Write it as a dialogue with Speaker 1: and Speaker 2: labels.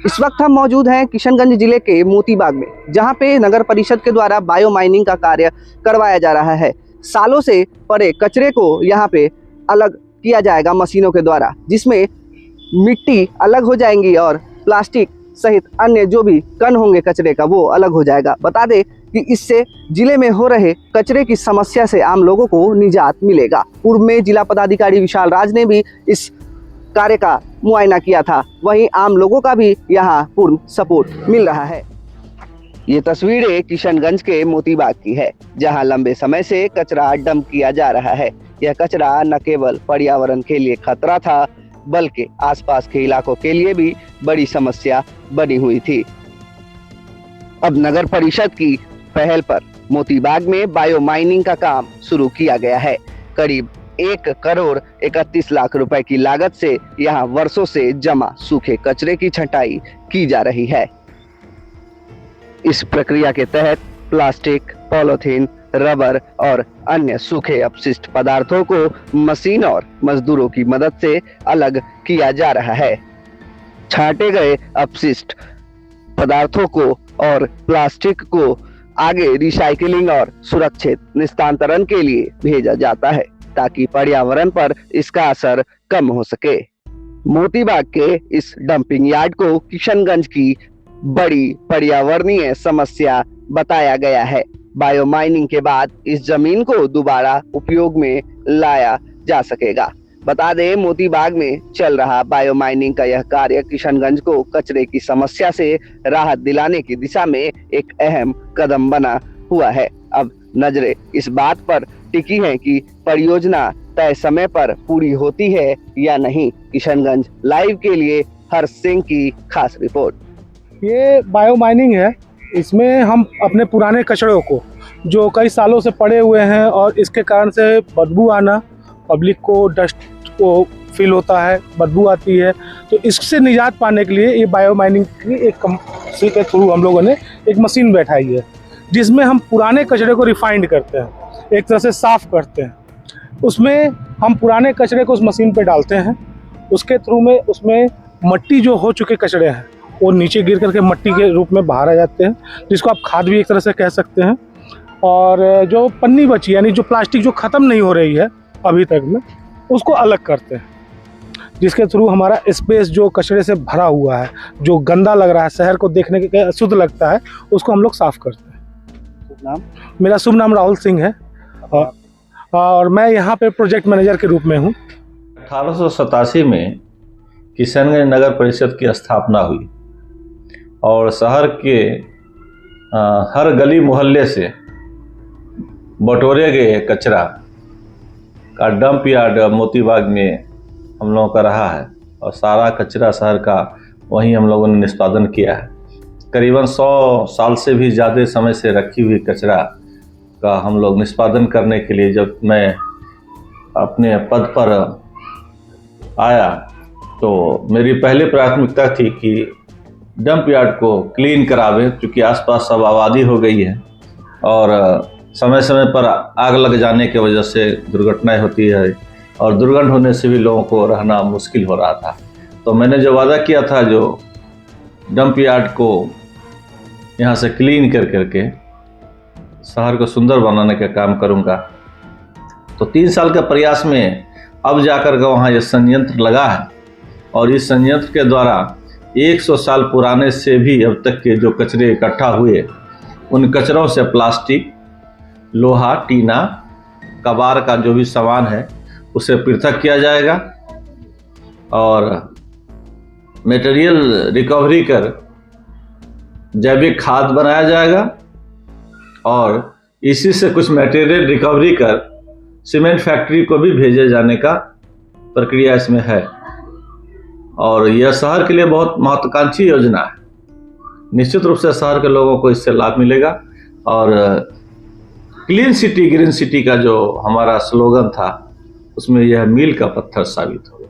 Speaker 1: इस वक्त हम मौजूद हैं किशनगंज जिले के मोतीबाग में, जहां पे नगर परिषद के द्वारा बायो माइनिंग का कार्य करवाया जा रहा है। सालों से पड़े कचरे को यहां पे अलग किया जाएगा मशीनों के द्वारा, जिसमें मिट्टी अलग हो जाएंगी और प्लास्टिक सहित अन्य जो भी कण होंगे कचरे का वो अलग हो जाएगा। बता दें कि इससे जिले में हो रहे कचरे की समस्या से आम लोगों को निजात मिलेगा। पूर्व में जिला पदाधिकारी विशाल राज ने भी इस कार्य का मुआयना किया था, वहीं आम लोगों का भी यहां पूर्ण सपोर्ट मिल रहा है। ये तस्वीरें किशनगंज के मोतीबाग की है, जहां लंबे समय से कचरा डंप किया जा रहा है। यह कचरा न केवल पर्यावरण के लिए खतरा था, बल्कि आसपास के इलाकों के लिए भी बड़ी समस्या बनी हुई थी। अब नगर परिषद की पहल पर मोतीबाग में बायो माइनिंग का काम शुरू किया गया है। करीब 1,31,00,000 रुपए की लागत से यहाँ वर्षों से जमा सूखे कचरे की छंटाई की जा रही है। इस प्रक्रिया के तहत प्लास्टिक, पॉलीथीन, रबर और अन्य सूखे अपशिष्ट पदार्थों को मशीन और मजदूरों की मदद से अलग किया जा रहा है। छांटे गए अपशिष्ट पदार्थों को और प्लास्टिक को आगे रिसाइकलिंग और सुरक्षित निस्तारण के लिए भेजा जाता है, ताकि पर्यावरण पर इसका असर कम हो सके। मोतीबाग के इस डंपिंग यार्ड को किशनगंज की बड़ी पर्यावरणीय समस्या बताया गया है। बायो माइनिंग के बाद इस जमीन को दोबारा उपयोग में लाया जा सकेगा। बता दें, मोतीबाग में चल रहा बायो माइनिंग का यह कार्य किशनगंज को कचरे की समस्या से राहत दिलाने की दिशा में एक अहम कदम बना हुआ है। अब नजरें इस बात पर टिकी हैं कि परियोजना तय समय पर पूरी होती है या नहीं। किशनगंज लाइव के लिए हर्ष सिंह की खास रिपोर्ट।
Speaker 2: ये बायो माइनिंग है, इसमें हम अपने पुराने कचड़ों को जो कई सालों से पड़े हुए हैं और इसके कारण से बदबू आना, पब्लिक को डस्ट को फील होता है, बदबू आती है, तो इससे निजात पाने के लिए ये बायो माइनिंग की एक कंपनी के थ्रू हम लोगों ने एक मशीन बैठाई है, जिसमें हम पुराने कचरे को रिफाइंड करते हैं, एक तरह से साफ़ करते हैं। उसमें हम पुराने कचरे को उस मशीन पे डालते हैं, उसके थ्रू में उसमें मट्टी जो हो चुके कचड़े हैं वो नीचे गिर करके मट्टी के रूप में बाहर आ जाते हैं, जिसको आप खाद भी एक तरह से कह सकते हैं। और जो पन्नी बची, यानी जो प्लास्टिक जो ख़त्म नहीं हो रही है अभी तक में, उसको अलग करते हैं, जिसके थ्रू हमारा स्पेस जो कचरे से भरा हुआ है, जो गंदा लग रहा है, शहर को देखने के अशुद्ध लगता है, उसको हम लोग साफ़ करते हैं।
Speaker 1: नाम?
Speaker 2: मेरा शुभ नाम राहुल सिंह है और मैं यहाँ पे प्रोजेक्ट मैनेजर के रूप में हूँ।
Speaker 3: 1887 में किशनगंज नगर परिषद की स्थापना हुई और शहर के हर गली मोहल्ले से बटोरे गए कचरा का डंप यार्ड मोतीबाग में हम लोगों का रहा है और सारा कचरा शहर का वहीं हम लोगों ने निष्पादन किया है। करीबन 100 साल से भी ज़्यादा समय से रखी हुई कचरा का हम लोग निष्पादन करने के लिए जब मैं अपने पद पर आया तो मेरी पहली प्राथमिकता थी कि डंप यार्ड को क्लीन करावें, क्योंकि आसपास सब आबादी हो गई है और समय समय पर आग लग जाने की वजह से दुर्घटनाएं होती है और दुर्गंध होने से भी लोगों को रहना मुश्किल हो रहा था। तो मैंने जो वादा किया था, जो डंप यार्ड को यहाँ से क्लीन कर करके शहर को सुंदर बनाने का काम करूँगा, तो 3 साल के प्रयास में अब जाकर के वहाँ ये संयंत्र लगा है और इस संयंत्र के द्वारा 100 साल पुराने से भी अब तक के जो कचरे इकट्ठा हुए, उन कचरों से प्लास्टिक, लोहा, टीना, कबाड़ का जो भी सामान है उसे पृथक किया जाएगा और मटेरियल रिकवरी कर जैविक खाद बनाया जाएगा और इसी से कुछ मटेरियल रिकवरी कर सीमेंट फैक्ट्री को भी भेजे जाने का प्रक्रिया इसमें है। और यह शहर के लिए बहुत महत्वाकांक्षी योजना है। निश्चित रूप से शहर के लोगों को इससे लाभ मिलेगा और क्लीन सिटी ग्रीन सिटी का जो हमारा स्लोगन था, उसमें यह मील का पत्थर साबित होगा।